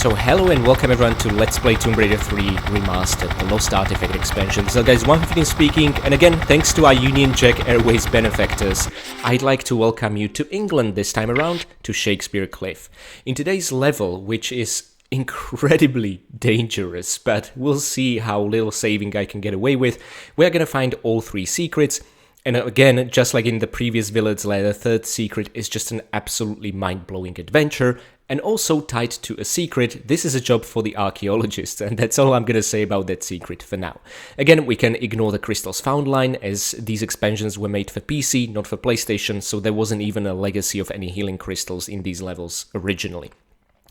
So hello and welcome everyone to Let's Play Tomb Raider 3 Remastered, the Lost Artifact expansion. So guys, 115 speaking, and again, thanks to our Union Jack Airways benefactors, I'd like to welcome you to England this time around, to Shakespeare Cliff. In today's level, which is incredibly dangerous, but we'll see how little saving I can get away with, we're gonna find all three secrets. And again, just like in the previous Village Lair, the third secret is just an absolutely mind-blowing adventure. And also tied to a secret, this is a job for the Archaeologists, and that's all I'm gonna say about that secret for now. Again, we can ignore the Crystals Found line, as these expansions were made for PC, not for PlayStation, so there wasn't even a legacy of any healing crystals in these levels originally.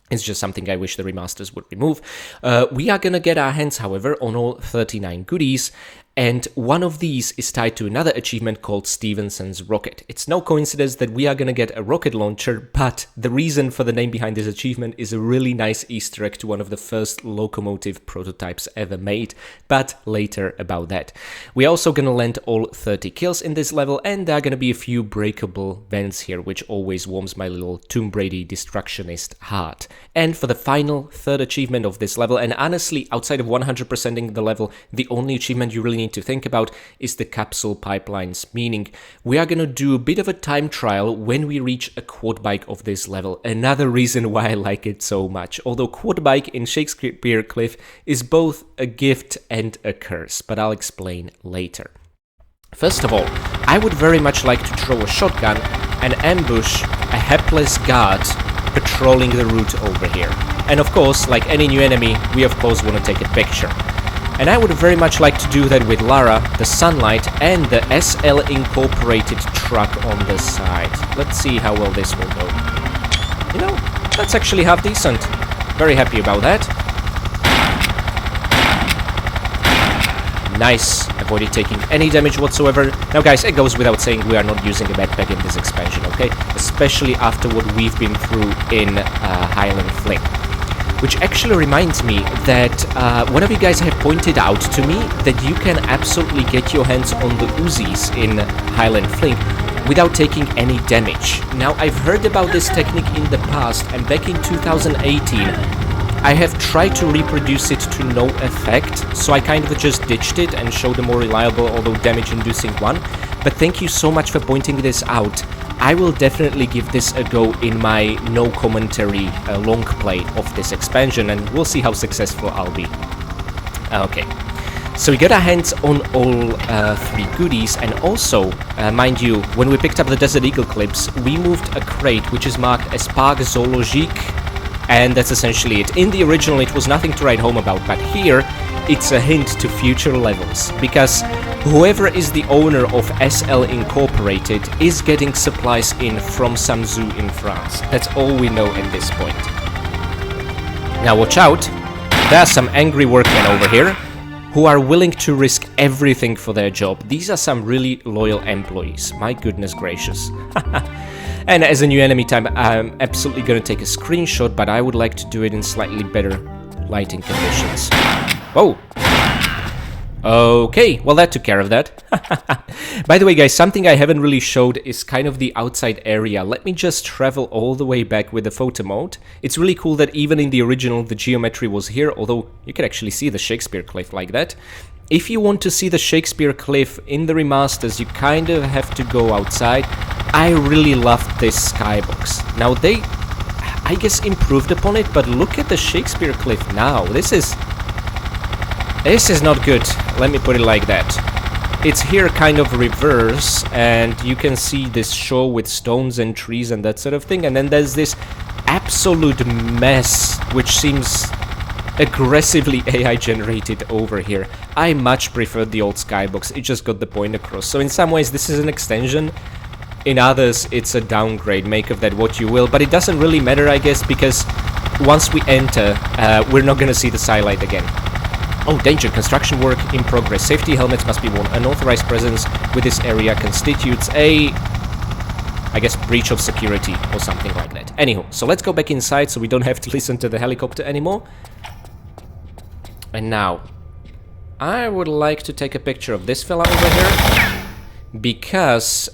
It's just something I wish the remasters would remove. We are gonna get our hands, however, on all 39 goodies, and one of these is tied to another achievement called Stephenson's Rocket. It's no coincidence that we are gonna get a rocket launcher, but the reason for the name behind this achievement is a really nice Easter egg to one of the first locomotive prototypes ever made, but later about that. We're also gonna land all 30 kills in this level, and there are gonna be a few breakable vents here, which always warms my little Tomb Raider destructionist heart. And for the final third achievement of this level, and honestly, outside of 100%ing the level, the only achievement you really need to think about is the Capsule Pipelines, meaning we are gonna do a bit of a time trial when we reach a quad bike of this level. Another reason why I like it so much, although quad bike in Shakespeare Cliff is both a gift and a curse, but I'll explain later. First of all, I would very much like to throw a shotgun and ambush a hapless guard patrolling the route over here. And of course, like any new enemy, we of course want to take a picture. And I would very much like to do that with Lara, the Sunlight, and the SL Incorporated truck on the side. Let's see how well this will go. You know, that's actually half decent. Very happy about that. Nice. Avoided taking any damage whatsoever. Now guys, it goes without saying we are not using a backpack in this expansion, okay? Especially after what we've been through in Highland Fling. Which actually reminds me that one of you guys have pointed out to me that you can absolutely get your hands on the Uzis in Highland Fling without taking any damage. Now, I've heard about this technique in the past, and back in 2018, I have tried to reproduce it to no effect, so I kind of just ditched it and showed a more reliable, although damage-inducing one. But thank you so much for pointing this out. I will definitely give this a go in my no commentary long play of this expansion, and we'll see how successful I'll be. Okay, so we got our hands on all three goodies, and also, mind you, when we picked up the Desert Eagle clips, we moved a crate which is marked as Parc Zoologique, and that's essentially it. In the original it was nothing to write home about, but here it's a hint to future levels, because whoever is the owner of SL Incorporated is getting supplies in from some zoo in France. That's all we know at this point. Now watch out, there are some angry workmen over here who are willing to risk everything for their job. These are some really loyal employees, my goodness gracious. And as a new enemy type, I'm absolutely gonna take a screenshot, but I would like to do it in slightly better lighting conditions. Whoa! Okay, well that took care of that. By the way guys, something I haven't really showed is kind of the outside area. Let me just travel all the way back with the photo mode. It's really cool that even in the original the geometry was here, although you can actually see the Shakespeare Cliff like that. If you want to see the Shakespeare Cliff in the remasters, you kind of have to go outside. I really loved this skybox. Now they, I guess, improved upon it, but look at the Shakespeare Cliff now. This is not good, let me put it like that. It's here kind of reverse, and you can see this shore with stones and trees and that sort of thing, and then there's this absolute mess, which seems aggressively AI generated over here. I much preferred the old skybox, it just got the point across. So in some ways this is an extension, in others it's a downgrade, make of that what you will, but it doesn't really matter I guess, because once we enter, we're not gonna see the skylight again. Oh, danger, construction work in progress. Safety helmets must be worn. Unauthorized presence with this area constitutes a, I guess, breach of security or something like that. Anyhow, so let's go back inside so we don't have to listen to the helicopter anymore. And now, I would like to take a picture of this fella over here, because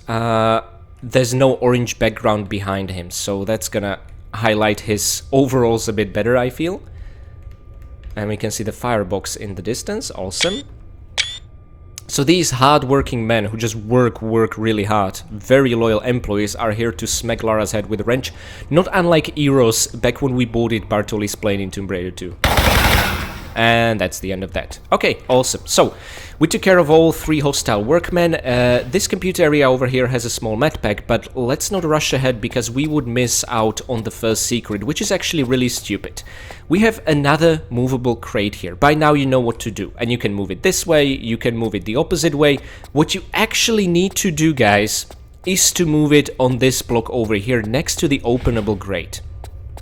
there's no orange background behind him, so that's gonna highlight his overalls a bit better, I feel. And we can see the firebox in the distance. Awesome. So these hard-working men who just work really hard, very loyal employees, are here to smack Lara's head with a wrench, not unlike Eros back when we boarded Bartoli's plane in Tomb Raider 2. And that's the end of that. Okay, awesome. So, we took care of all 3 hostile workmen. This computer area over here has a small medpack, but let's not rush ahead because we would miss out on the first secret, which is actually really stupid. We have another movable crate here. By now you know what to do, and you can move it this way, you can move it the opposite way. What you actually need to do, guys, is to move it on this block over here next to the openable grate.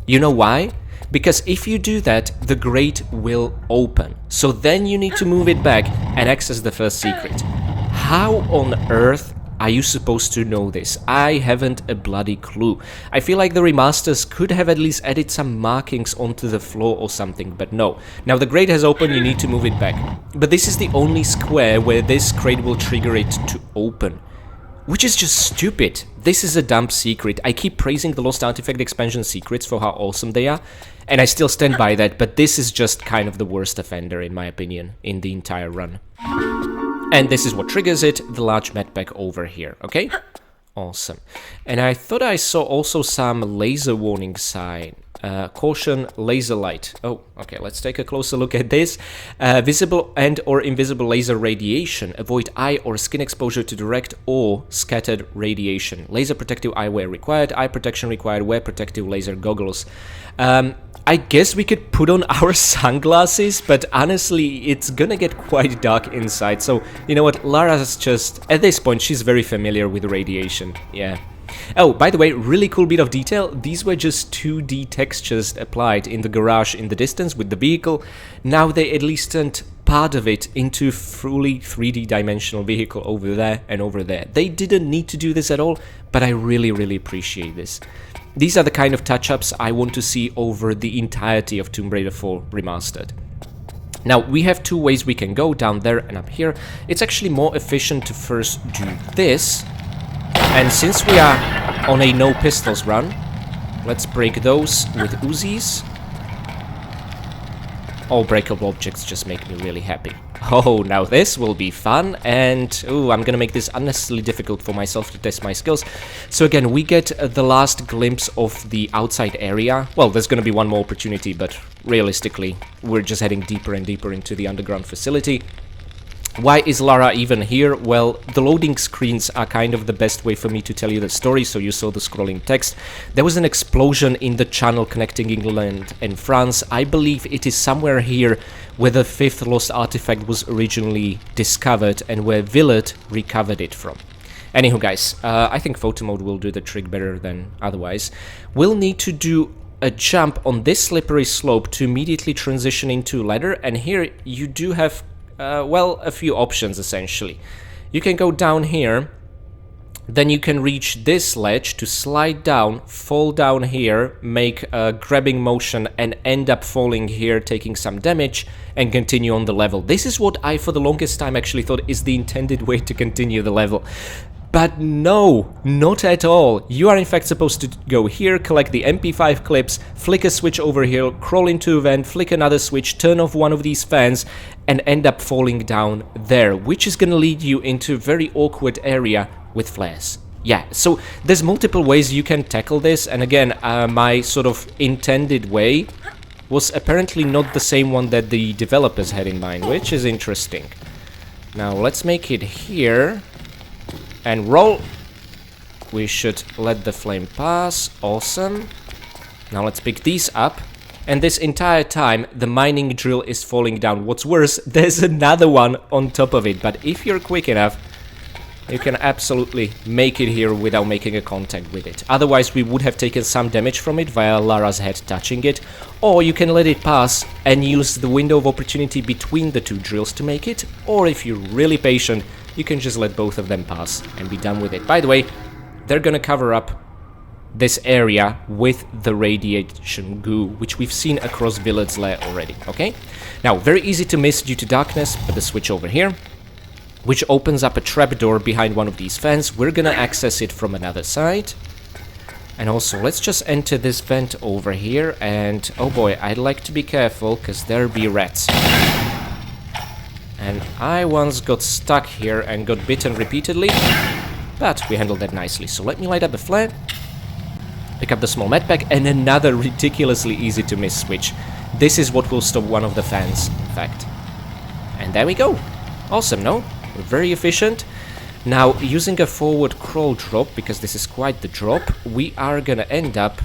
You know why? Because if you do that, the grate will open. So then you need to move it back and access the first secret. How on earth are you supposed to know this? I haven't a bloody clue. I feel like the remasters could have at least added some markings onto the floor or something, but no. Now the grate has opened, you need to move it back. But this is the only square where this crate will trigger it to open. Which is just stupid. This is a dumb secret. I keep praising the Lost Artifact expansion secrets for how awesome they are, and I still stand by that, but this is just kind of the worst offender, in my opinion, in the entire run. And this is what triggers it, the large medpack over here, okay? Awesome. And I thought I saw also some laser warning sign. Caution, laser light. Oh, okay, let's take a closer look at this. Visible and or invisible laser radiation. Avoid eye or skin exposure to direct or scattered radiation. Laser protective eyewear required. Eye protection required. Wear protective laser goggles. I guess we could put on our sunglasses, but honestly, it's gonna get quite dark inside. So, you know what, Lara's just... At this point, she's very familiar with radiation. Yeah. Oh, by the way, really cool bit of detail, these were just 2D textures applied in the garage in the distance with the vehicle. Now they at least turned part of it into fully 3D dimensional vehicle over there and over there. They didn't need to do this at all, but I really appreciate this. These are the kind of touch-ups I want to see over the entirety of Tomb Raider 4 Remastered. Now, we have 2 ways we can go, down there and up here. It's actually more efficient to first do this. And since we are on a no pistols run, let's break those with Uzis. All breakable objects just make me really happy. Oh, now this will be fun, and ooh, I'm gonna make this unnecessarily difficult for myself to test my skills. So again, we get the last glimpse of the outside area. Well, there's gonna be one more opportunity, but realistically, we're just heading deeper and deeper into the underground facility. Why is Lara even here? Well, the loading screens are kind of the best way for me to tell you the story, so you saw the scrolling text. There was an explosion in the channel connecting England and France. I believe it is somewhere here where the 5th lost artifact was originally discovered and where Willard recovered it from. Anywho, guys, I think photo mode will do the trick better than otherwise. We'll need to do a jump on this slippery slope to immediately transition into ladder, and here you do have well, a few options essentially. You can go down here, then you can reach this ledge to slide down, fall down here, make a grabbing motion and end up falling here, taking some damage and continue on the level. This is what I for the longest time actually thought is the intended way to continue the level. But no, not at all. You are in fact supposed to go here, collect the MP5 clips, flick a switch over here, crawl into a vent, flick another switch, turn off one of these fans, and end up falling down there, which is gonna lead you into a very awkward area with flares. Yeah, so there's multiple ways you can tackle this, and again, my sort of intended way was apparently not the same one that the developers had in mind, which is interesting. Now let's make it here. And roll. We should let the flame pass. Awesome. Now let's pick these up. And this entire time, the mining drill is falling down. What's worse, there's another one on top of it. But if you're quick enough, you can absolutely make it here without making a contact with it. Otherwise, we would have taken some damage from it via Lara's head touching it. Or you can let it pass and use the window of opportunity between the 2 drills to make it. Or if you're really patient, you can just let both of them pass and be done with it. By the way, they're gonna cover up this area with the radiation goo, which we've seen across Villard's lair already, okay? Now, very easy to miss due to darkness, but the switch over here, which opens up a trapdoor behind one of these fans. We're gonna access it from another side. And also, let's just enter this vent over here, and oh boy, I'd like to be careful, because there be rats. And I once got stuck here and got bitten repeatedly, but we handled that nicely. So let me light up the flare, pick up the small medpack, and another ridiculously easy to miss switch. This is what will stop one of the fans, in fact. And there we go. Awesome, no? Very efficient. Now, using a forward crawl drop, because this is quite the drop, we are gonna end up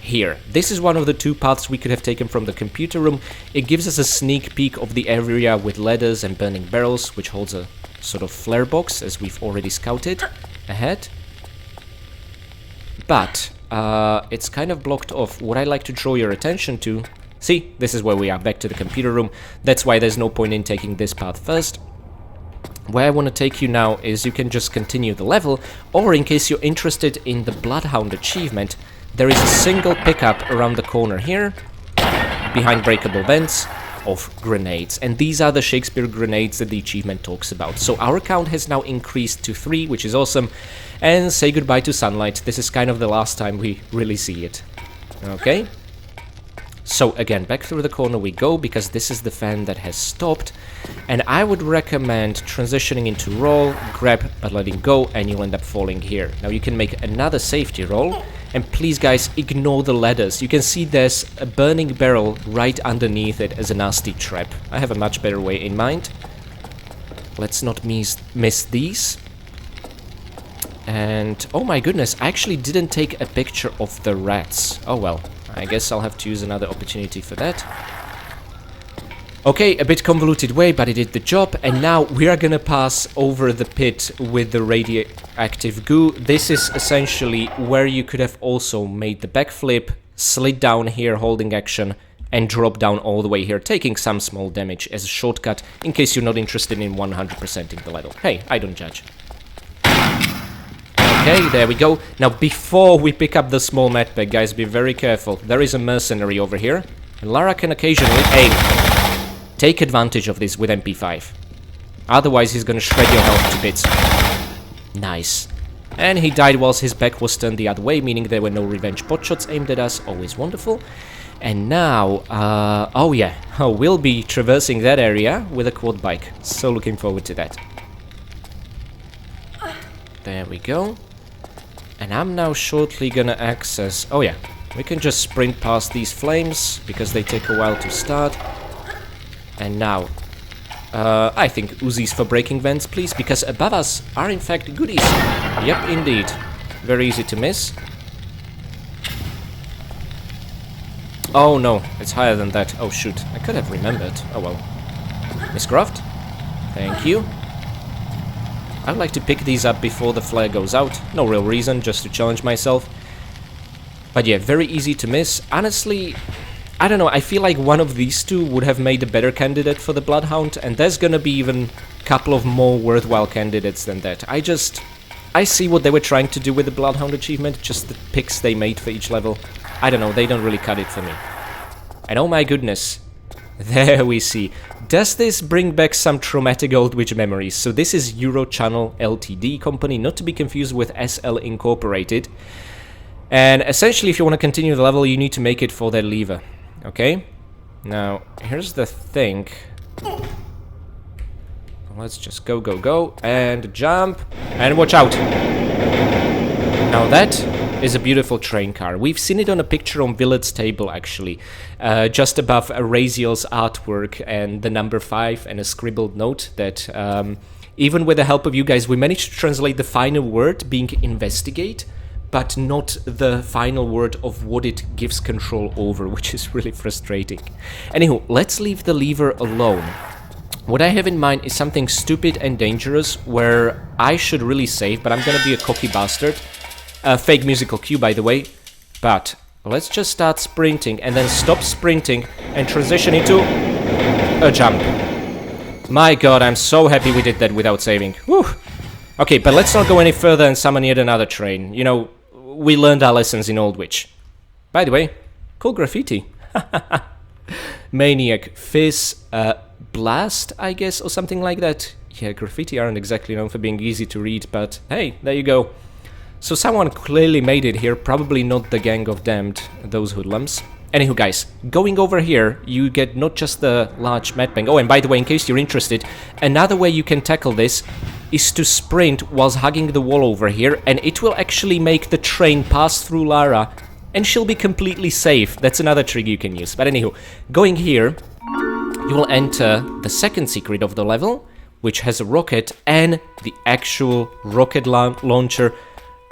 here. This is one of the two paths we could have taken from the computer room. It gives us a sneak peek of the area with ladders and burning barrels, which holds a sort of flare box, as we've already scouted ahead. But it's kind of blocked off. What I'd like to draw your attention to... See, this is where we are, back to the computer room. That's why there's no point in taking this path first. Where I want to take you now is you can just continue the level, or in case you're interested in the Bloodhound achievement, there is a single pickup around the corner here, behind breakable vents, of grenades. And these are the Shakespeare grenades that the achievement talks about. So our count has now increased to 3, which is awesome. And say goodbye to sunlight. This is kind of the last time we really see it. Okay? So again, back through the corner we go, because this is the fan that has stopped. And I would recommend transitioning into roll, grab, but letting go, and you'll end up falling here. Now you can make another safety roll. And please guys, ignore the ladders. You can see there's a burning barrel right underneath it as a nasty trap. I have a much better way in mind. Let's not miss these. And oh my goodness, I actually didn't take a picture of the rats. Oh well. I guess I'll have to use another opportunity for that. Okay, a bit convoluted way, but it did the job. And now we are gonna pass over the pit with the radioactive goo. This is essentially where you could have also made the backflip, slid down here holding action, and drop down all the way here, taking some small damage as a shortcut, in case you're not interested in 100%ing the level. Hey, I don't judge. Okay, there we go. Now, before we pick up the small medpack, guys, be very careful. There is a mercenary over here, and Lara can occasionally aim. Take advantage of this with MP5. Otherwise, he's gonna shred your health to bits. Nice. And he died whilst his back was turned the other way, meaning there were no revenge potshots aimed at us. Always wonderful. And now, oh yeah, we'll be traversing that area with a quad bike. So looking forward to that. There we go. And I'm now shortly gonna access... Oh yeah, we can just sprint past these flames, because they take a while to start. And now, I think Uzis for breaking vents, please, because above us are in fact goodies. Yep, indeed. Very easy to miss. Oh no, it's higher than that. Oh shoot, I could have remembered. Oh well. Miss Croft, thank you. I'd like to pick these up before the flare goes out. No real reason, just to challenge myself. But yeah, very easy to miss. Honestly, I don't know, I feel like one of these two would have made a better candidate for the Bloodhound, and there's gonna be even a couple of more worthwhile candidates than that. I see what they were trying to do with the Bloodhound achievement, just the picks they made for each level. I don't know, they don't really cut it for me. And oh my goodness, there we see. Does this bring back some traumatic old witch memories? So this is Eurochannel Ltd company, not to be confused with SL Incorporated. And essentially, if you want to continue the level, you need to make it for that lever. Okay? Now, here's the thing. Let's just go, go, go, and jump, and watch out! Now that is a beautiful train car. We've seen it on a picture on Villet's table, actually. Just above Raziel's artwork and the number 5 and a scribbled note that, even with the help of you guys, we managed to translate the final word being investigate, but not the final word of what it gives control over, which is really frustrating. Anywho, let's leave the lever alone. What I have in mind is something stupid and dangerous, where I should really save, but I'm gonna be a cocky bastard. Fake musical cue, by the way. But let's just start sprinting, and then stop sprinting, and transition into a jump. My god, I'm so happy we did that without saving. Whew. Okay, but let's not go any further and summon yet another train. You know, we learned our lessons in Old Witch. By the way, cool graffiti. Maniac. Fizz, Blast, I guess, or something like that. Yeah, graffiti aren't exactly known for being easy to read, but hey, there you go. So someone clearly made it here, probably not the gang of damned, those hoodlums. Anywho guys, going over here, you get not just the large med bank. Oh, and by the way, in case you're interested, another way you can tackle this is to sprint whilst hugging the wall over here, and it will actually make the train pass through Lara, and she'll be completely safe. That's another trick you can use. But anywho, going here, you will enter the second secret of the level, which has a rocket and the actual rocket launcher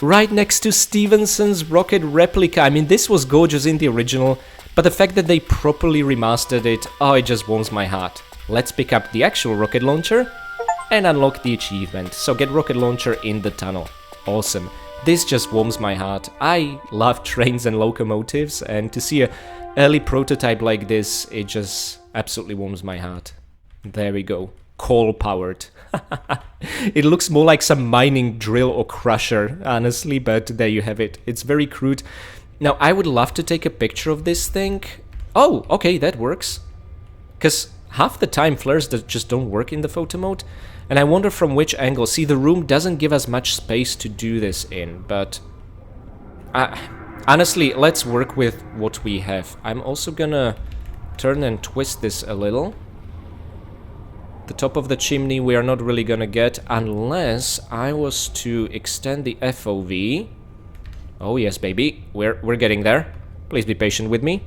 right next to Stephenson's rocket replica. I mean, this was gorgeous in the original, but the fact that they properly remastered it, oh, it just warms my heart. Let's pick up the actual rocket launcher and unlock the achievement. So get rocket launcher in the tunnel. Awesome. This just warms my heart. I love trains and locomotives, and to see a early prototype like this, it just absolutely warms my heart. There we go. Coal powered. It looks more like some mining drill or crusher, honestly, but there you have it. It's very crude. Now, I would love to take a picture of this thing. Oh, okay, that works. Because half the time flares just don't work in the photo mode. And I wonder from which angle. See, the room doesn't give us much space to do this in, but honestly, let's work with what we have. I'm also gonna turn and twist this a little. The top of the chimney we are not really gonna get unless I was to extend the FOV. Oh yes, baby, we're getting there. Please be patient with me.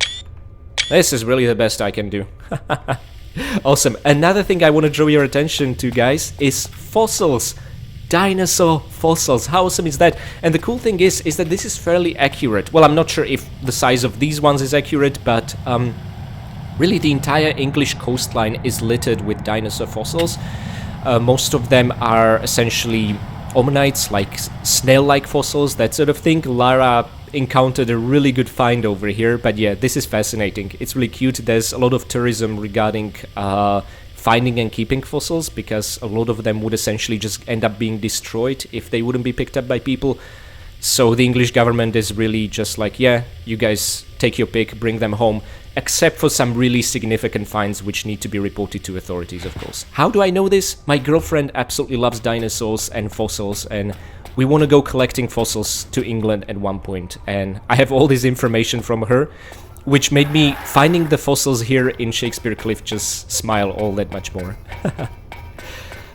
This is really the best I can do. Awesome. Another thing I want to draw your attention to, guys, is fossils. Dinosaur fossils. How awesome is that? And the cool thing is that this is fairly accurate. Well, I'm not sure if the size of these ones is accurate, but really, the entire English coastline is littered with dinosaur fossils. Most of them are essentially ammonites, like snail-like fossils, that sort of thing. Lara encountered a really good find over here, but yeah, this is fascinating. It's really cute. There's a lot of tourism regarding finding and keeping fossils, because a lot of them would essentially just end up being destroyed if they wouldn't be picked up by people. So the English government is really just like, yeah, you guys take your pick, bring them home, except for some really significant finds which need to be reported to authorities, of course. How do I know this? My girlfriend absolutely loves dinosaurs and fossils, and we want to go collecting fossils to England at one point, and I have all this information from her, which made me finding the fossils here in Shakespeare Cliff just smile all that much more.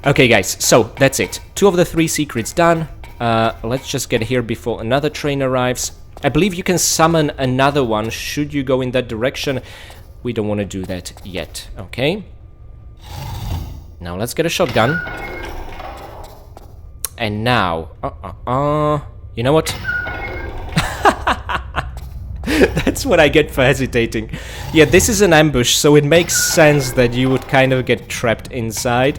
Okay guys, so that's it. 2 of the 3 secrets done. Let's just get here before another train arrives. I believe you can summon another one should you go in that direction. We don't want to do that yet, okay? Now let's get a shotgun. And now, you know what? That's what I get for hesitating. Yeah, this is an ambush, so it makes sense that you would kind of get trapped inside.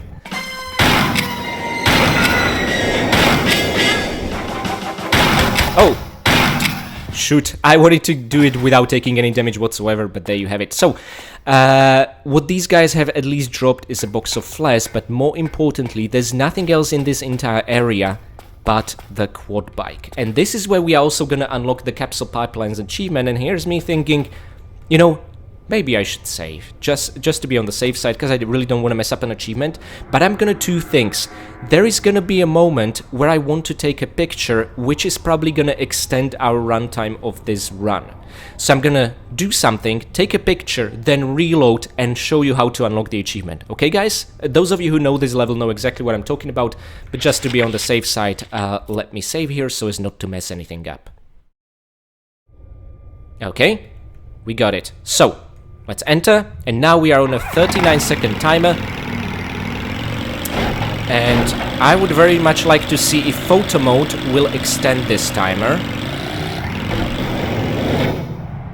Oh! Shoot, I wanted to do it without taking any damage whatsoever, but there you have it. So, what these guys have at least dropped is a box of flares, but more importantly, there's nothing else in this entire area but the quad bike. And this is where we are also gonna unlock the Capsule Pipelines achievement, and here's me thinking, you know, maybe I should save, just to be on the safe side, because I really don't want to mess up an achievement. But I'm gonna do things. There is gonna be a moment where I want to take a picture, which is probably gonna extend our runtime of this run. So I'm gonna do something, take a picture, then reload and show you how to unlock the achievement. Okay guys? Those of you who know this level know exactly what I'm talking about, but just to be on the safe side, let me save here so as not to mess anything up. Okay, we got it. So, let's enter, and now we are on a 39-second timer. And I would very much like to see if photo mode will extend this timer.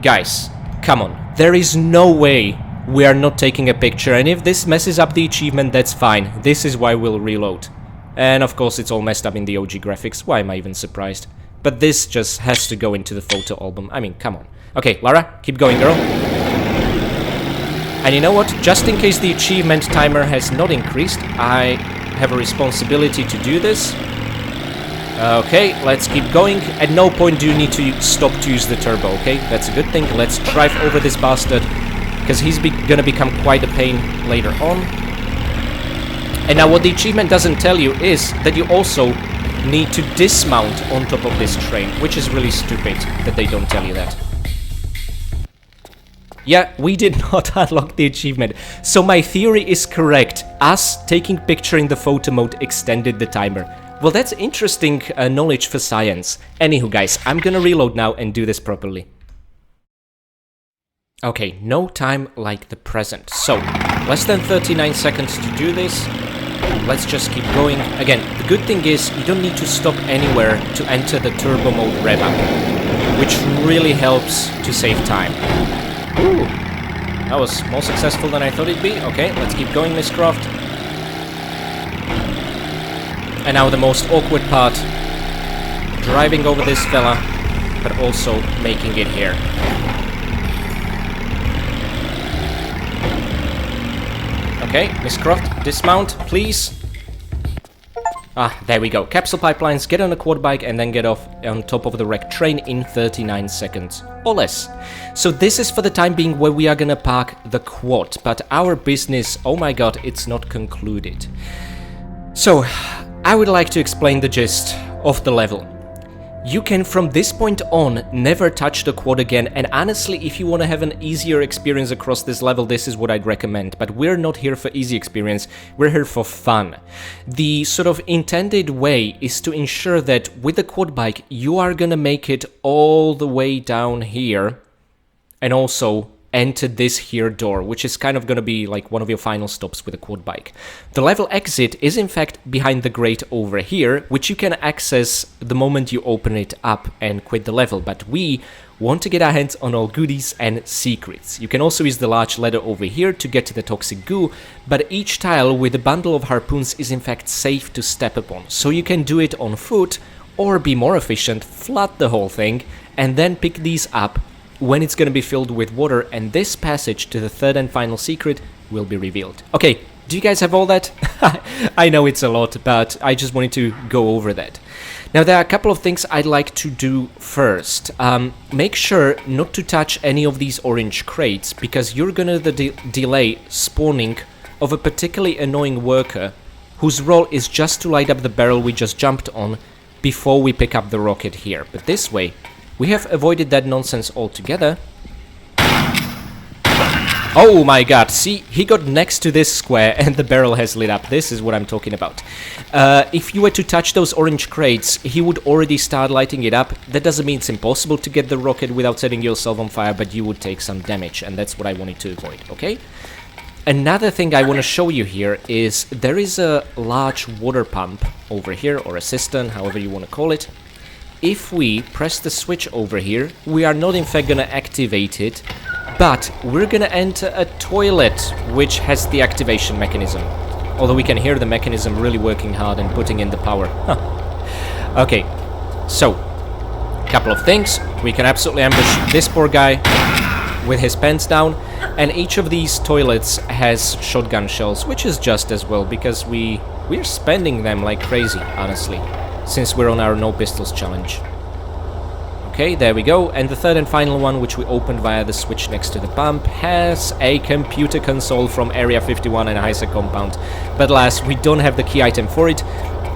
Guys, come on. There is no way we are not taking a picture, and if this messes up the achievement, that's fine. This is why we'll reload. And of course it's all messed up in the OG graphics. Why am I even surprised? But this just has to go into the photo album. I mean, come on. Okay, Lara, keep going, girl. And you know what? Just in case the achievement timer has not increased, I have a responsibility to do this. Okay, let's keep going. At no point do you need to stop to use the turbo, okay? That's a good thing. Let's drive over this bastard, because he's gonna become quite a pain later on. And now what the achievement doesn't tell you is that you also need to dismount on top of this train, which is really stupid that they don't tell you that. Yeah, we did not unlock the achievement. So my theory is correct. Us taking picture in the photo mode extended the timer. Well, that's interesting knowledge for science. Anywho, guys, I'm gonna reload now and do this properly. Okay, no time like the present. So, less than 39 seconds to do this. Let's just keep going. Again, the good thing is you don't need to stop anywhere to enter the turbo mode rev up, which really helps to save time. Ooh, that was more successful than I thought it'd be. Okay, let's keep going, Miss Croft. And now the most awkward part. Driving over this fella, but also making it here. Okay, Miss Croft, dismount, please. Ah, there we go. Capsule Pipelines, get on a quad bike and then get off on top of the wrecked train in 39 seconds or less. So this is for the time being where we are gonna park the quad, but our business, oh my god, it's not concluded. So, I would like to explain the gist of the level. You can, from this point on, never touch the quad again, and honestly, if you want to have an easier experience across this level, this is what I'd recommend. But we're not here for easy experience, we're here for fun. The sort of intended way is to ensure that with the quad bike, you are gonna make it all the way down here, and also enter this here door, which is kind of gonna be like one of your final stops with a quad bike. The level exit is in fact behind the grate over here, which you can access the moment you open it up and quit the level, but we want to get our hands on all goodies and secrets. You can also use the large ladder over here to get to the toxic goo, but each tile with a bundle of harpoons is in fact safe to step upon, so you can do it on foot, or be more efficient, flood the whole thing, and then pick these up when it's going to be filled with water, and this passage to the third and final secret will be revealed. Okay, do you guys have all that? I know it's a lot, but I just wanted to go over that. Now, there are a couple of things I'd like to do first. Make sure not to touch any of these orange crates, because you're going to delay spawning of a particularly annoying worker whose role is just to light up the barrel we just jumped on before we pick up the rocket here. But this way, we have avoided that nonsense altogether. Oh my god, see, he got next to this square and the barrel has lit up. This is what I'm talking about. If you were to touch those orange crates, he would already start lighting it up. That doesn't mean it's impossible to get the rocket without setting yourself on fire, but you would take some damage, and that's what I wanted to avoid, okay? Another thing I want to show you here is there is a large water pump over here, or a cistern, however you want to call it. If we press the switch over here, we are not in fact gonna activate it, but we're gonna enter a toilet which has the activation mechanism. Although we can hear the mechanism really working hard and putting in the power. Okay, so, couple of things. We can absolutely ambush this poor guy with his pants down, and each of these toilets has shotgun shells, which is just as well, because we're spending them like crazy, honestly, since we're on our no pistols challenge. Okay, there we go, and the third and final one, which we opened via the switch next to the pump, has a computer console from Area 51 and a Heise compound. But alas, we don't have the key item for it.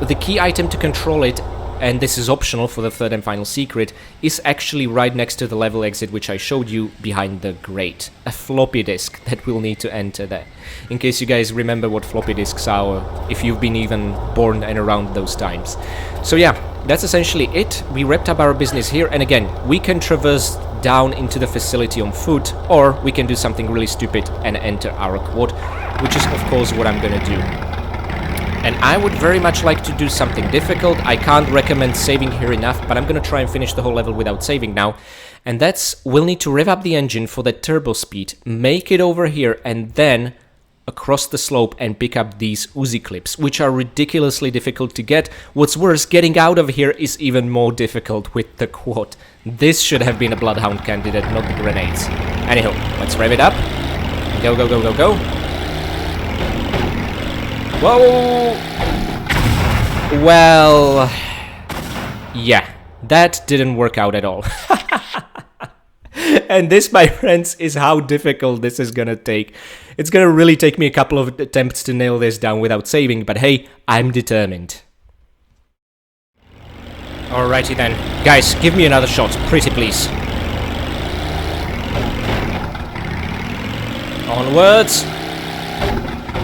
The key item to control it, and this is optional for the third and final secret, is actually right next to the level exit which I showed you behind the grate. A floppy disk that we'll need to enter there. In case you guys remember what floppy disks are, or if you've been even born and around those times. So yeah, that's essentially it. We wrapped up our business here, and again, we can traverse down into the facility on foot, or we can do something really stupid and enter our quad, which is of course what I'm gonna do. And I would very much like to do something difficult. I can't recommend saving here enough, but I'm gonna try and finish the whole level without saving now. And that's, we'll need to rev up the engine for that turbo speed, make it over here, and then across the slope and pick up these Uzi clips, which are ridiculously difficult to get. What's worse, getting out of here is even more difficult with the quad. This should have been a Bloodhound candidate, not the grenades. Anyhow, let's rev it up. Go, go, go, go, go. Whoa! Well, yeah, that didn't work out at all. And this, my friends, is how difficult this is gonna take. It's gonna really take me a couple of attempts to nail this down without saving, but hey, I'm determined. Alrighty then. Guys, give me another shot, pretty please. Onwards.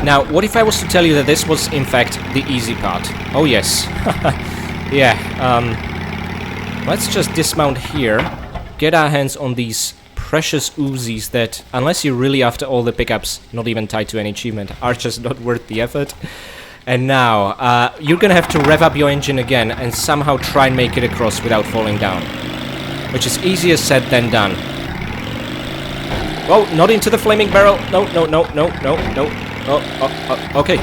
Now, what if I was to tell you that this was, in fact, the easy part? Oh, yes. Yeah, let's just dismount here, get our hands on these precious Uzis that, unless you're really after all the pickups, not even tied to any achievement, are just not worth the effort. And now, you're gonna have to rev up your engine again and somehow try and make it across without falling down. Which is easier said than done. Whoa, not into the flaming barrel. No. Okay.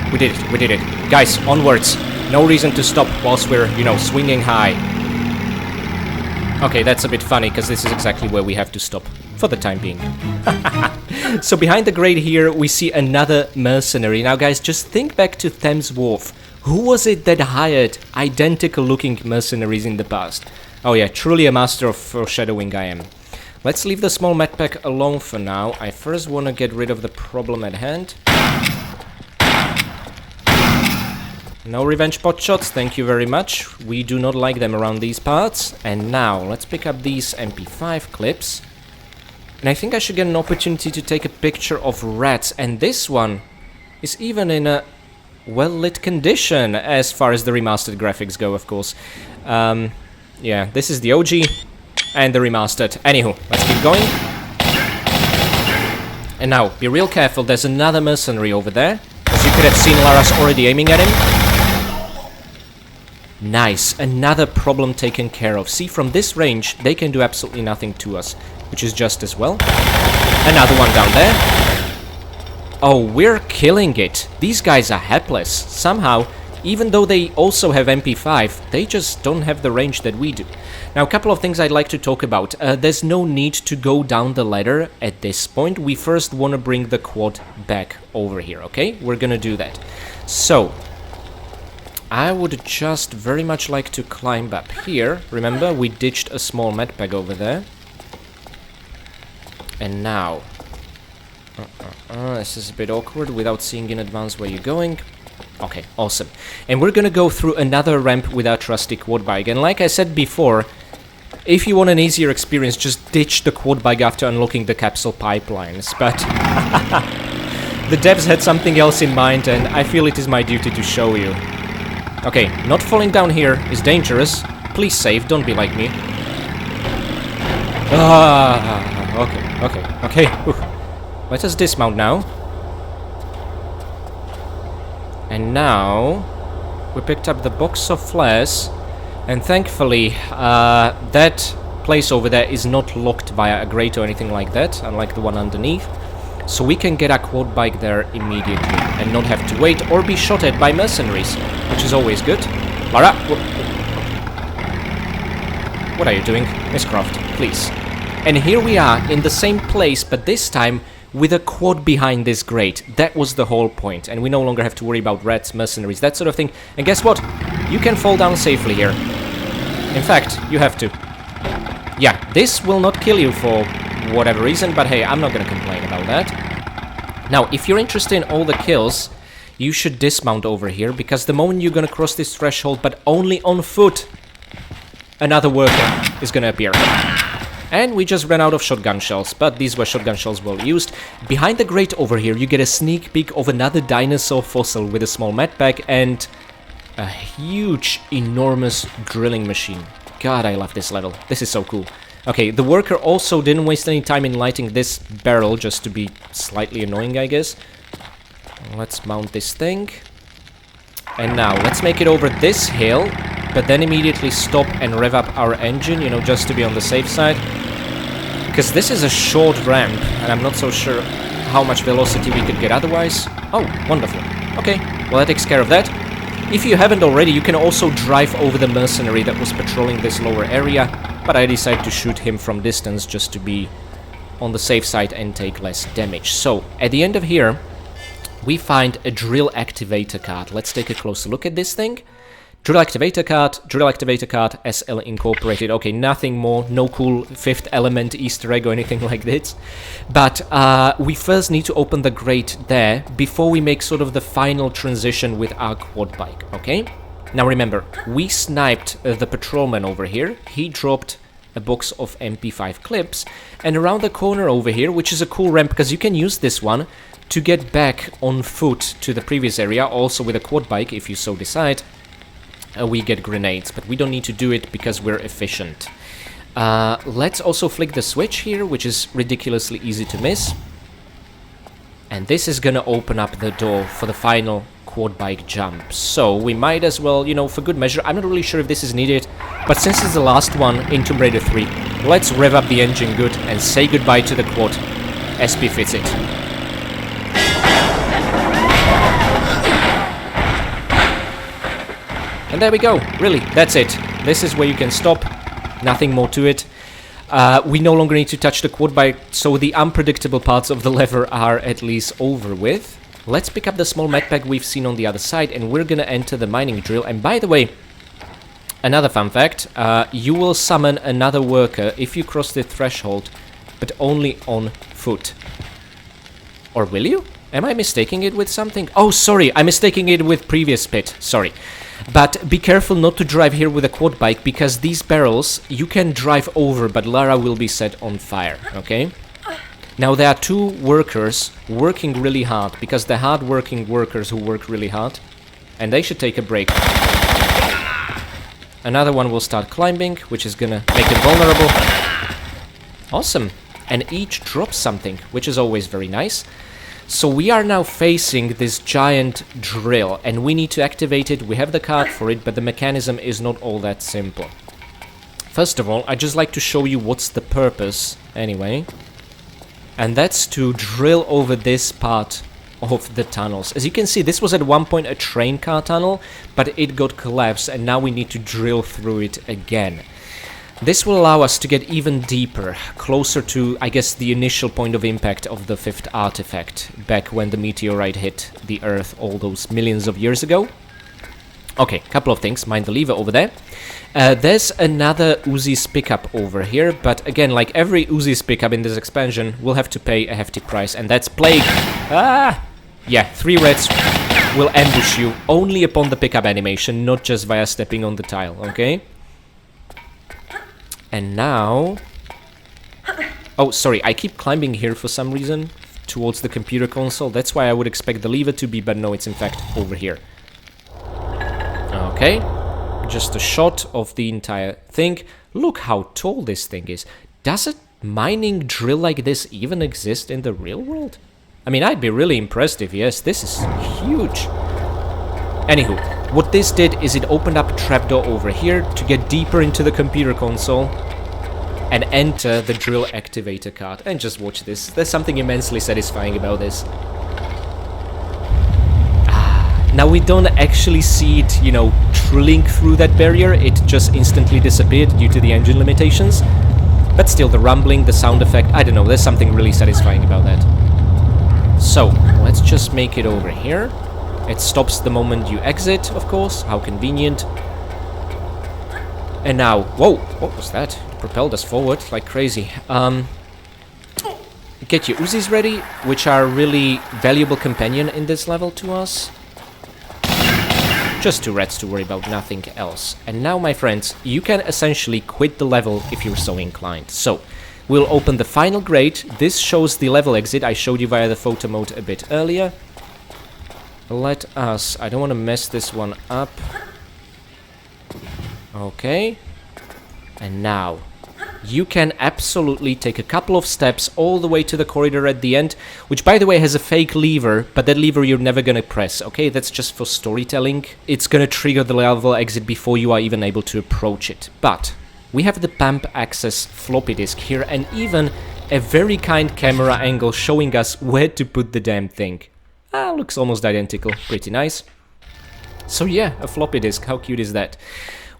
We did it. Guys, onwards. No reason to stop whilst we're, you know, swinging high. Okay, that's a bit funny, because this is exactly where we have to stop. For the time being. So behind the grate here, we see another mercenary. Now, guys, just think back to Thames Wharf. Who was it that hired identical-looking mercenaries in the past? Oh yeah, truly a master of foreshadowing I am. Let's leave the small medpack alone for now. I first want to get rid of the problem at hand. No revenge pot shots, thank you very much. We do not like them around these parts. And now, let's pick up these MP5 clips. And I think I should get an opportunity to take a picture of rats. And this one is even in a well-lit condition, as far as the remastered graphics go, of course. Yeah, this is the OG and the remastered. Anywho, let's keep going. And now, be real careful, there's another mercenary over there. As you could have seen, Lara's already aiming at him. Nice, another problem taken care of. See, from this range, they can do absolutely nothing to us, which is just as well. Another one down there. Oh, we're killing it. These guys are helpless. Somehow, even though they also have MP5, they just don't have the range that we do. Now, a couple of things I'd like to talk about. There's no need to go down the ladder at this point. We first want to bring the quad back over here, okay? We're gonna do that. So, I would just very much like to climb up here. Remember, we ditched a small medpack over there. And now... this is a bit awkward without seeing in advance where you're going. Okay, awesome. And we're gonna go through another ramp with our trusty quad bike. And like I said before, if you want an easier experience, just ditch the quad bike after unlocking the capsule pipelines. But the devs had something else in mind, and I feel it is my duty to show you. Okay, not falling down here is dangerous. Please save, don't be like me. Okay. Let us dismount now. And now, we picked up the box of flares, and thankfully, that place over there is not locked via a grate or anything like that, unlike the one underneath. So we can get our quad bike there immediately, and not have to wait or be shot at by mercenaries, which is always good. Lara! What are you doing? Miss Croft, please. And here we are, in the same place, but this time with a quad behind this grate. That was the whole point, and we no longer have to worry about rats, mercenaries, that sort of thing. And guess what? You can fall down safely here. In fact, you have to. Yeah, this will not kill you for whatever reason, but hey, I'm not gonna complain about that. Now, if you're interested in all the kills, you should dismount over here, because the moment you're gonna cross this threshold, but only on foot, another worker is gonna appear. And we just ran out of shotgun shells, but these were shotgun shells well used. Behind the grate over here, you get a sneak peek of another dinosaur fossil with a small medpack and a huge, enormous drilling machine. God, I love this level. This is so cool. Okay, the worker also didn't waste any time in lighting this barrel, just to be slightly annoying, I guess. Let's mount this thing. And now, let's make it over this hill, but then immediately stop and rev up our engine, you know, just to be on the safe side. Because this is a short ramp, and I'm not so sure how much velocity we could get otherwise. Oh, wonderful. Okay, well that takes care of that. If you haven't already, you can also drive over the mercenary that was patrolling this lower area, but I decided to shoot him from distance just to be on the safe side and take less damage. So, at the end of here, we find a drill activator card. Let's take a closer look at this thing. Drill activator card, SL incorporated. Okay, nothing more, no cool fifth element Easter egg or anything like this. But we first need to open the grate there before we make sort of the final transition with our quad bike, okay? Now remember, we sniped the patrolman over here. He dropped a box of MP5 clips. And around the corner over here, which is a cool ramp, because you can use this one to get back on foot to the previous area, also with a quad bike, if you so decide, we get grenades. But we don't need to do it because we're efficient. Let's also flick the switch here, which is ridiculously easy to miss. And this is gonna open up the door for the final quad bike jump. So we might as well, you know, for good measure, I'm not really sure if this is needed, but since it's the last one in Tomb Raider 3, let's rev up the engine good and say goodbye to the quad as befits it. And there we go, really, that's it. This is where you can stop, nothing more to it. We no longer need to touch the quad bike, so the unpredictable parts of the lever are at least over with. Let's pick up the small medpack we've seen on the other side, and we're gonna enter the mining drill. And by the way, another fun fact, you will summon another worker if you cross the threshold, but only on foot. Or will you? Am I mistaking it with something? Oh, sorry, I'm mistaking it with previous pit, sorry. But be careful not to drive here with a quad bike, because these barrels you can drive over, but Lara will be set on fire, okay? Now there are two workers working really hard, because they're hard-working workers who work really hard, and they should take a break. Another one will start climbing, which is gonna make it vulnerable. Awesome. And each drops something, which is always very nice. So we are now facing this giant drill, and we need to activate it. We have the card for it, but the mechanism is not all that simple. First of all, I'd just like to show you what's the purpose, anyway. And that's to drill over this part of the tunnels. As you can see, this was at one point a train car tunnel, but it got collapsed, and now we need to drill through it again. This will allow us to get even deeper, closer to, I guess, the initial point of impact of the fifth artifact, back when the meteorite hit the Earth all those millions of years ago. Okay, couple of things. Mind the lever over there. There's another Uzi's pickup over here, but again, like every Uzi's pickup in this expansion, we'll have to pay a hefty price, and that's Plague. Ah! Yeah, 3 reds will ambush you only upon the pickup animation, not just via stepping on the tile, okay? And now... Oh, sorry, I keep climbing here for some reason towards the computer console. That's why I would expect the lever to be, but no, it's in fact over here. Okay, just a shot of the entire thing. Look how tall this thing is. Does a mining drill like this even exist in the real world? I mean, I'd be really impressed if yes, this is huge. Anywho, what this did is it opened up a trapdoor over here to get deeper into the computer console and enter the drill activator card. And just watch this. There's something immensely satisfying about this. Now we don't actually see it, you know, drilling through that barrier. It just instantly disappeared due to the engine limitations. But still, the rumbling, the sound effect, I don't know, there's something really satisfying about that. So, let's just make it over here. It stops the moment you exit, of course. How convenient. And now, whoa, what was that? It propelled us forward like crazy. Get your Uzis ready, which are really valuable companion in this level to us. Just 2 reds to worry about, nothing else. And now, my friends, you can essentially quit the level if you're so inclined. So, we'll open the final grate. This shows the level exit. I showed you via the photo mode a bit earlier. Let us... I don't want to mess this one up. Okay. And now, you can absolutely take a couple of steps all the way to the corridor at the end, which, by the way, has a fake lever, but that lever you're never gonna press, okay? That's just for storytelling. It's gonna trigger the level exit before you are even able to approach it. But we have the pump access floppy disk here, and even a very kind camera angle showing us where to put the damn thing. Ah, looks almost identical. Pretty nice. So yeah, a floppy disk. How cute is that?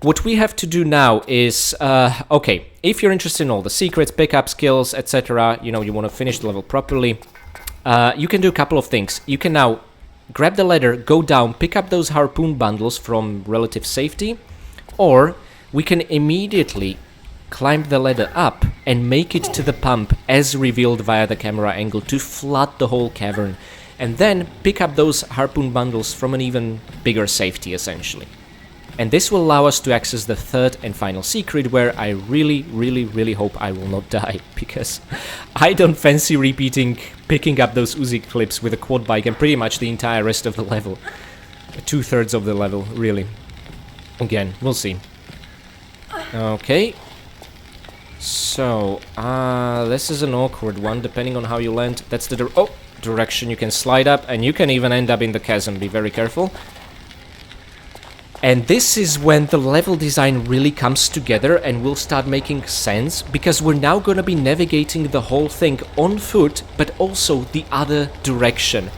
What we have to do now is, okay, if you're interested in all the secrets, pickup skills, etc., you know, you want to finish the level properly, you can do a couple of things. You can now grab the ladder, go down, pick up those harpoon bundles from relative safety, or we can immediately climb the ladder up and make it to the pump as revealed via the camera angle to flood the whole cavern, and then pick up those harpoon bundles from an even bigger safety, essentially. And this will allow us to access the third and final secret, where I really hope I will not die, because I don't fancy picking up those Uzi clips with a quad bike and pretty much the entire rest of the level. 2/3 of the level, really. Again, we'll see. Okay. So, this is an awkward one, depending on how you land. That's the direction you can slide up, and you can even end up in the chasm. Be very careful. And this is when the level design really comes together and will start making sense, because we're now going to be navigating the whole thing on foot, but also the other direction.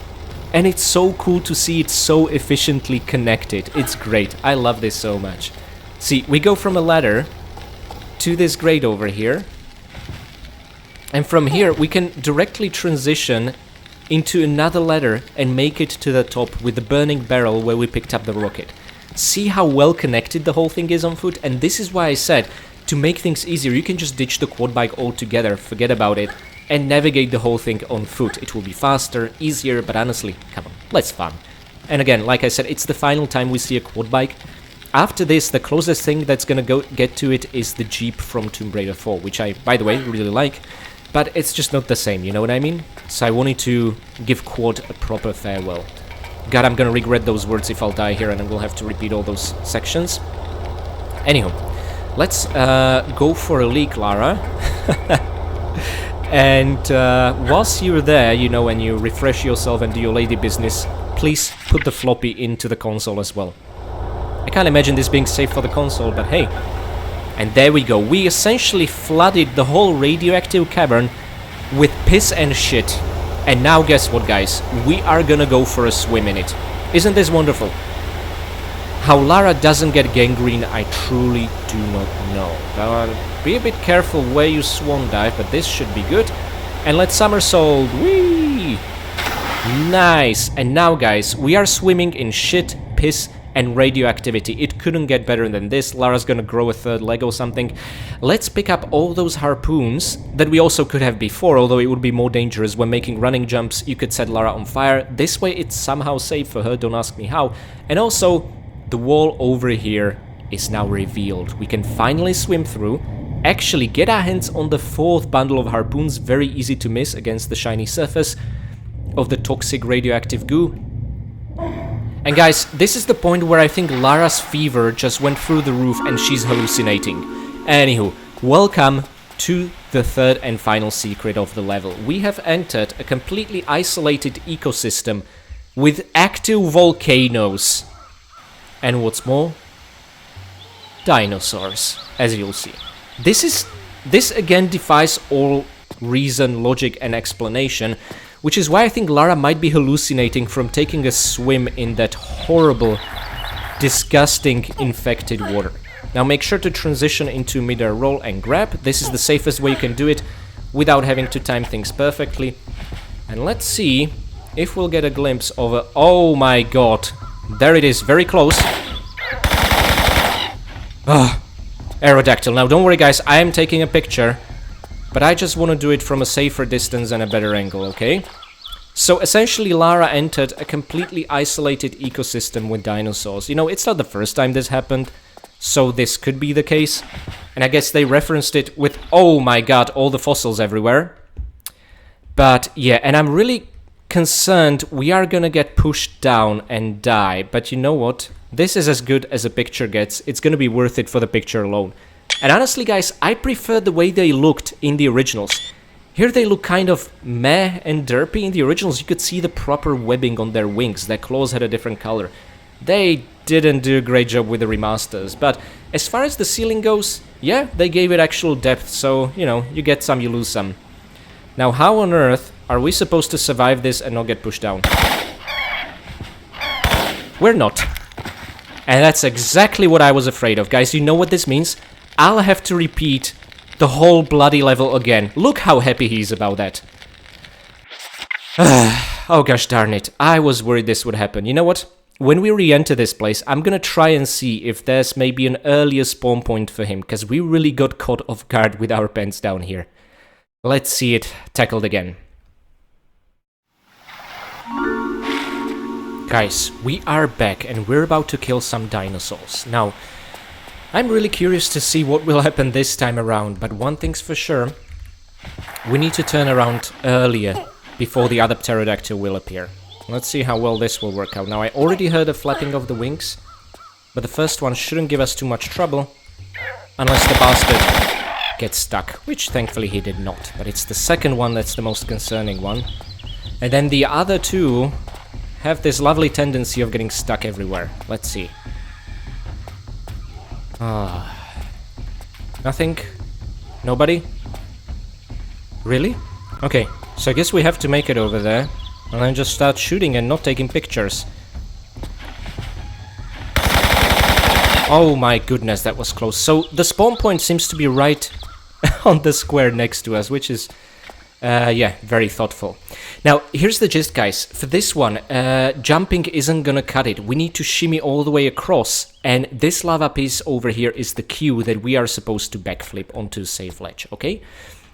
And it's so cool to see it so efficiently connected. It's great. I love this so much. See, we go from a ladder to this grate over here. And from here, we can directly transition into another ladder and make it to the top with the burning barrel where we picked up the rocket. See how well connected the whole thing is on foot? And this is why I said, to make things easier, you can just ditch the quad bike altogether, forget about it, and navigate the whole thing on foot. It will be faster, easier, but honestly, come on, less fun. And again, like I said, it's the final time we see a quad bike. After this, the closest thing that's gonna get to it is the Jeep from Tomb Raider 4, which I, by the way, really like, but it's just not the same, you know what I mean? So I wanted to give quad a proper farewell. God, I'm gonna regret those words if I'll die here, and I will have to repeat all those sections. Anyhow, let's go for a leak, Lara. And whilst you're there, you know, when you refresh yourself and do your lady business, please put the floppy into the console as well. I can't imagine this being safe for the console, but hey. And there we go. We essentially flooded the whole radioactive cavern with piss and shit. And now guess what, guys? We are gonna go for a swim in it. Isn't this wonderful? How Lara doesn't get gangrene, I truly do not know. Be a bit careful where you swan dive, but this should be good. And let's somersault. Whee! Nice. And now, guys, we are swimming in shit, piss, and radioactivity. It couldn't get better than this. Lara's gonna grow a third leg or something. Let's pick up all those harpoons that we also could have before, although it would be more dangerous. When making running jumps, you could set Lara on fire. This way it's somehow safe for her, don't ask me how. And also, the wall over here is now revealed. We can finally swim through, actually get our hands on the fourth bundle of harpoons, very easy to miss against the shiny surface of the toxic radioactive goo. And guys, this is the point where I think Lara's fever just went through the roof and she's hallucinating. Anywho, welcome to the third and final secret of the level. We have entered a completely isolated ecosystem with active volcanoes. And what's more, dinosaurs, as you'll see. This again defies all reason, logic and explanation, which is why I think Lara might be hallucinating from taking a swim in that horrible, disgusting, infected water. Now make sure to transition into mid-air roll and grab. This is the safest way you can do it without having to time things perfectly. And let's see if we'll get a glimpse of a... Oh my god. There it is, very close. Ah, Aerodactyl. Now don't worry guys, I am taking a picture. But I just want to do it from a safer distance and a better angle, okay? So essentially Lara entered a completely isolated ecosystem with dinosaurs. You know, it's not the first time this happened, so this could be the case. And I guess they referenced it with, oh my god, all the fossils everywhere. But yeah, and I'm really concerned we are gonna get pushed down and die. But you know what? This is as good as a picture gets. It's gonna be worth it for the picture alone. And honestly guys, I prefer the way they looked in the originals. Here they look kind of meh and derpy. In the originals you could see the proper webbing on their wings. Their claws had a different color. They didn't do a great job with the remasters. But as far as the ceiling goes, yeah, they gave it actual depth. So, you know, you get some, you lose some. Now how on earth are we supposed to survive this and not get pushed down? We're not. And that's exactly what I was afraid of. Guys, you know what this means? I'll have to repeat the whole bloody level again. Look how happy he is about that. Oh gosh darn it. I was worried this would happen. You know what? When we re-enter this place, I'm gonna try and see if there's maybe an earlier spawn point for him, because we really got caught off guard with our pants down here. Let's see it tackled again. Guys, we are back and we're about to kill some dinosaurs. Now, I'm really curious to see what will happen this time around, but one thing's for sure, we need to turn around earlier before the other pterodactyl will appear. Let's see how well this will work out. Now, I already heard the flapping of the wings, but the first one shouldn't give us too much trouble, unless the bastard gets stuck, which thankfully he did not. But it's the second one that's the most concerning one. And then the other two have this lovely tendency of getting stuck everywhere. Let's see. Nothing? Nobody? Really? Okay, so I guess we have to make it over there, and then just start shooting and not taking pictures. Oh my goodness, that was close. So the spawn point seems to be right on the square next to us, which is, yeah, very thoughtful. Now, here's the gist, guys. For this one, jumping isn't gonna cut it. We need to shimmy all the way across, and this lava piece over here is the cue that we are supposed to backflip onto the safe ledge, okay?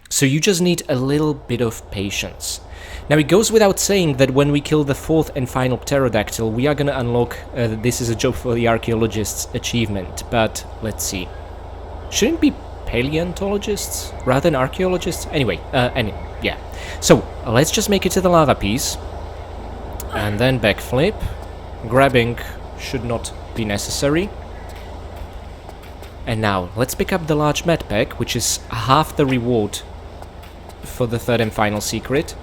So you just need a little bit of patience. Now, it goes without saying that when we kill the fourth and final pterodactyl, we are gonna unlock, this is a job for the Archaeologists achievement, but let's see. Shouldn't it be paleontologists rather than archaeologists? Anyway, yeah. So, let's just make it to the lava piece, and then backflip. Grabbing should not be necessary. And now, let's pick up the large medpack, which is half the reward for the third and final secret.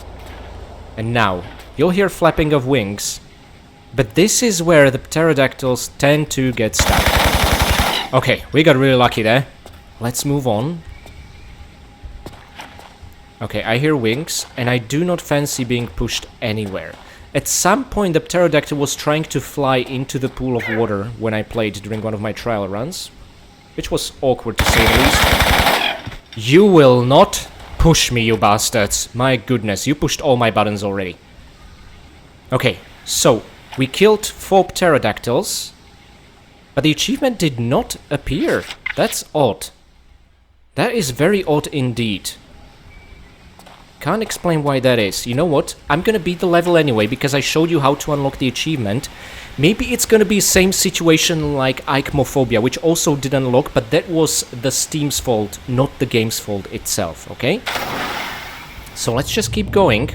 And now, you'll hear flapping of wings, but this is where the pterodactyls tend to get stuck. Okay, we got really lucky there. Let's move on. Okay, I hear wings, and I do not fancy being pushed anywhere. At some point, the pterodactyl was trying to fly into the pool of water when I played during one of my trial runs, which was awkward to say the least. You will not push me, you bastards. My goodness, you pushed all my buttons already. Okay, so we killed 4 pterodactyls, but the achievement did not appear. That's odd. That is very odd indeed. Can't explain why that is. You know what? I'm gonna beat the level anyway because I showed you how to unlock the achievement. Maybe it's gonna be the same situation like Ichmophobia, which also did unlock, but that was the Steam's fault, not the game's fault itself, okay? So let's just keep going.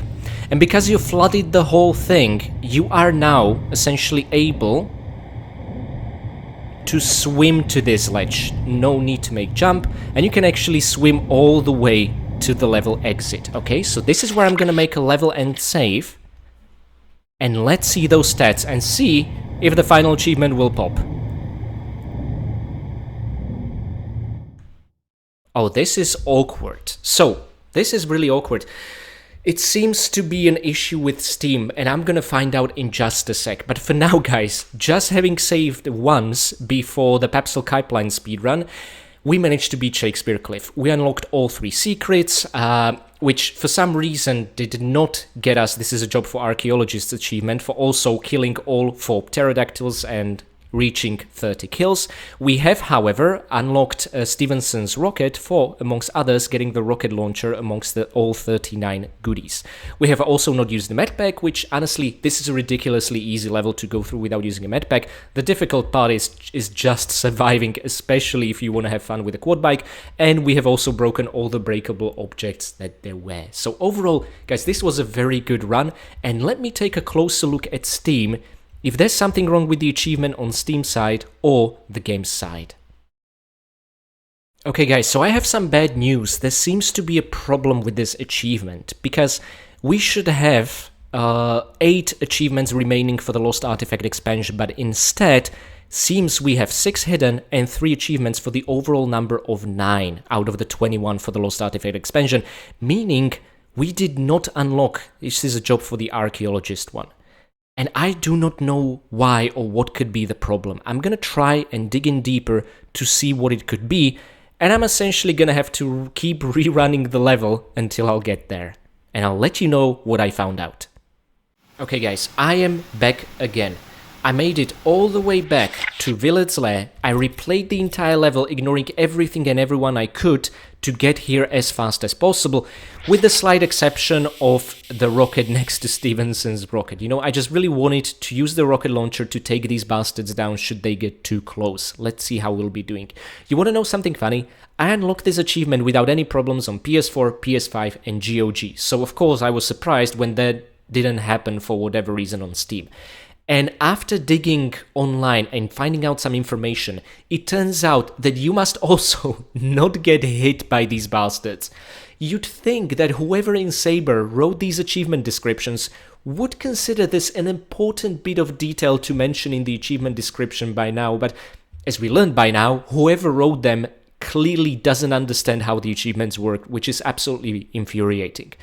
And because you flooded the whole thing, you are now essentially able to swim to this ledge. No need to make jump, and you can actually swim all the way to the level exit, okay? So this is where I'm gonna make a level end save, and let's see those stats and see if the final achievement will pop. Oh, this is awkward. So, this is really awkward. It seems to be an issue with Steam, and I'm gonna find out in just a sec. But for now, guys, just having saved once before the Capsule Pipelines speedrun, we managed to beat Shakespeare Cliff. We unlocked all 3 secrets, which for some reason did not get us, this is a job for Archaeologists achievement, for also killing all 4 pterodactyls and reaching 30 kills. We have, however, unlocked Stephenson's rocket for, amongst others, getting the rocket launcher amongst the all 39 goodies. We have also not used the medpack, which honestly, this is a ridiculously easy level to go through without using a medpack. The difficult part is just surviving, especially if you want to have fun with a quad bike, and we have also broken all the breakable objects that there were. So overall, guys, this was a very good run, and let me take a closer look at Steam if there's something wrong with the achievement on Steam side or the game's side. Okay guys, so I have some bad news. There seems to be a problem with this achievement, because we should have 8 achievements remaining for the Lost Artifact expansion, but instead, seems we have 6 hidden and 3 achievements for the overall number of 9 out of the 21 for the Lost Artifact expansion, meaning we did not unlock, this is a job for the Archaeologist one. And I do not know why or what could be the problem. I'm gonna try and dig in deeper to see what it could be, and I'm essentially gonna have to keep rerunning the level until I'll get there. And I'll let you know what I found out. Okay guys, I am back again. I made it all the way back to Villed's Lair. I replayed the entire level, ignoring everything and everyone I could to get here as fast as possible, with the slight exception of the rocket next to Stephenson's rocket. You know, I just really wanted to use the rocket launcher to take these bastards down should they get too close. Let's see how we'll be doing. You want to know something funny? I unlocked this achievement without any problems on PS4, PS5 and GOG, so of course I was surprised when that didn't happen for whatever reason on Steam. And after digging online and finding out some information, it turns out that you must also not get hit by these bastards. You'd think that whoever in Saber wrote these achievement descriptions would consider this an important bit of detail to mention in the achievement description by now, but as we learned by now, whoever wrote them clearly doesn't understand how the achievements work, which is absolutely infuriating.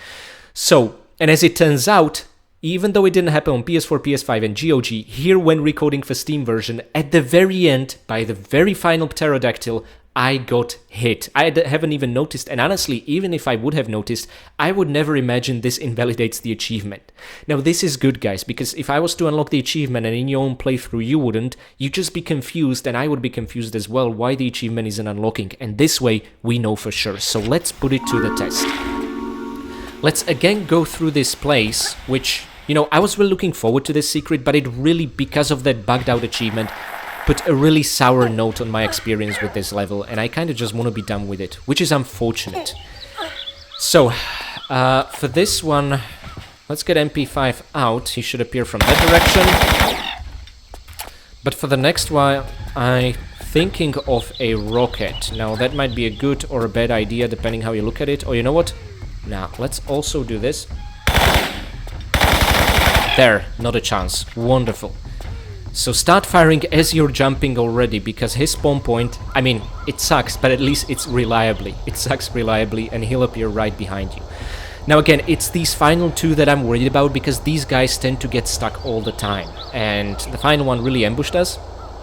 So, and as it turns out, even though it didn't happen on PS4, PS5 and GOG, here when recording for Steam version, at the very end, by the very final pterodactyl, I got hit. I haven't even noticed, and honestly, even if I would have noticed, I would never imagine this invalidates the achievement. Now this is good, guys, because if I was to unlock the achievement and in your own playthrough you wouldn't, you'd just be confused, and I would be confused as well why the achievement isn't unlocking, and this way we know for sure. So let's put it to the test. Let's again go through this place, which, you know, I was really looking forward to this secret, but it really, because of that bugged out achievement, put a really sour note on my experience with this level, and I kind of just want to be done with it, which is unfortunate. So, for this one, let's get MP5 out. He should appear from that direction. But for the next one, I'm thinking of a rocket. Now, that might be a good or a bad idea, depending how you look at it. Or you know what? Now, let's also do this. There, not a chance. Wonderful. So start firing as you're jumping already, because his spawn point, I mean, it sucks, but at least it's reliably. It sucks reliably, and he'll appear right behind you. Now again, it's these final two that I'm worried about, because these guys tend to get stuck all the time. And the final one really ambushed us.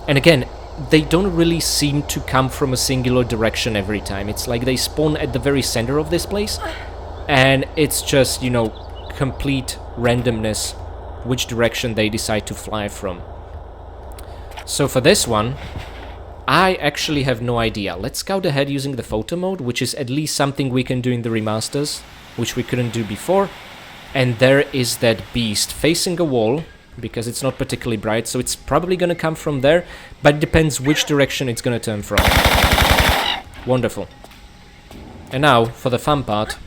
And again, they don't really seem to come from a singular direction every time. It's like they spawn at the very center of this place, and it's just, you know, complete randomness which direction they decide to fly from. So for this one, I actually have no idea. Let's scout ahead using the photo mode, which is at least something we can do in the remasters, which we couldn't do before. And there is that beast facing a wall, because it's not particularly bright, so it's probably gonna come from there, but it depends which direction it's gonna turn from. Wonderful. And now, for the fun part,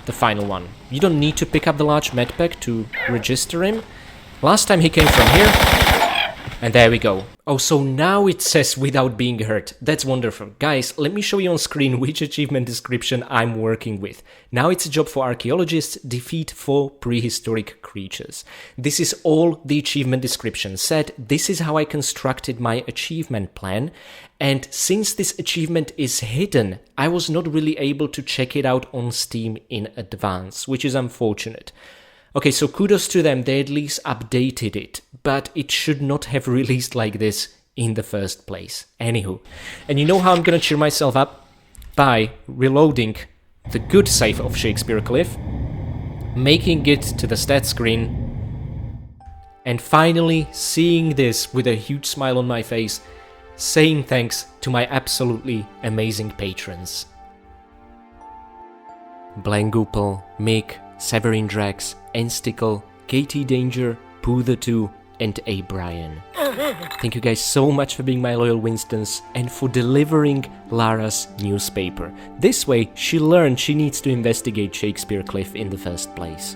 the final one. You don't need to pick up the large medpack to register him. Last time he came from here, and there we go. Oh, so now it says without being hurt. That's wonderful. Guys, let me show you on screen which achievement description I'm working with. Now it's a job for Archaeologists, defeat 4 prehistoric creatures. This is all the achievement description said. This is how I constructed my achievement plan. And since this achievement is hidden, I was not really able to check it out on Steam in advance, which is unfortunate. Okay, so kudos to them, they at least updated it, but it should not have released like this in the first place. Anywho, and you know how I'm gonna cheer myself up? By reloading the good save of Shakespeare Cliff, making it to the stat screen, and finally seeing this with a huge smile on my face, saying thanks to my absolutely amazing patrons. Blangupel, Mick, Severin Drax, Enstickle, Katie Danger, Pooh the 2, and A. Brian. Thank you guys so much for being my loyal Winstons and for delivering Lara's newspaper. This way, she learned she needs to investigate Shakespeare Cliff in the first place.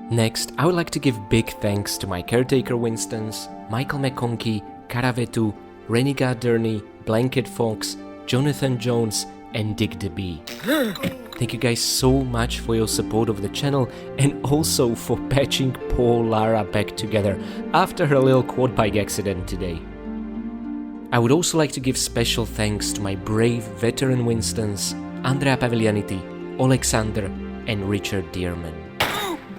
Next, I would like to give big thanks to my caretaker Winstons, Michael McConkey, Karavetu, Renegade Durney, Blanket Fox, Jonathan Jones, and Dick the Bee. Thank you guys so much for your support of the channel and also for patching poor Lara back together after her little quad bike accident today. I would also like to give special thanks to my brave veteran Winstons, Andrea Paviglianiti, Alexander, and Richard Dearman.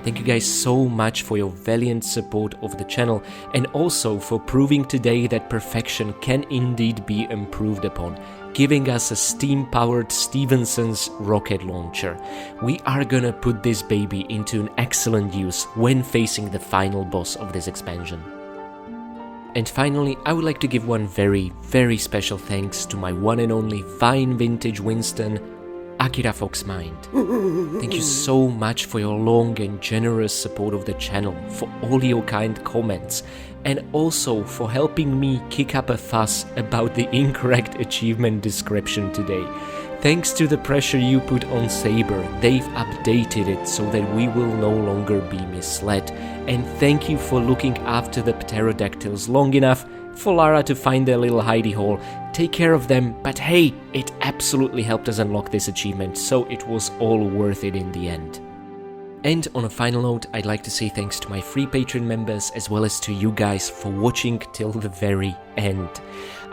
Thank you guys so much for your valiant support of the channel and also for proving today that perfection can indeed be improved upon, giving us a steam-powered Stephenson's rocket launcher. We are gonna put this baby into an excellent use when facing the final boss of this expansion. And finally, I would like to give one very, very special thanks to my one and only fine vintage Winston, Akira Foxmind. Thank you so much for your long and generous support of the channel, for all your kind comments, and also for helping me kick up a fuss about the incorrect achievement description today. Thanks to the pressure you put on Saber, they've updated it so that we will no longer be misled. And thank you for looking after the pterodactyls long enough for Lara to find their little hidey hole. Take care of them, but hey, it absolutely helped us unlock this achievement, so it was all worth it in the end. And on a final note, I'd like to say thanks to my free Patreon members as well as to you guys for watching till the very end.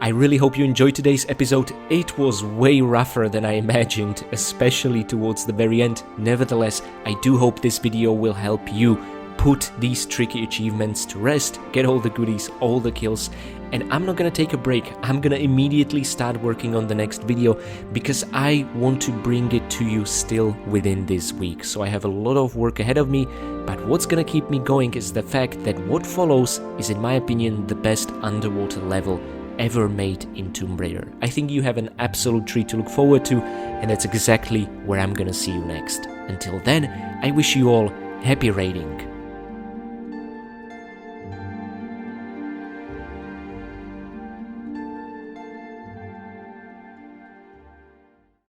I really hope you enjoyed today's episode. It was way rougher than I imagined, especially towards the very end. Nevertheless, I do hope this video will help you put these tricky achievements to rest, get all the goodies, all the kills, and I'm not gonna take a break. I'm gonna immediately start working on the next video because I want to bring it to you still within this week. So I have a lot of work ahead of me, but what's gonna keep me going is the fact that what follows is, in my opinion, the best underwater level ever made in Tomb Raider. I think you have an absolute treat to look forward to, and that's exactly where I'm gonna see you next. Until then, I wish you all happy raiding.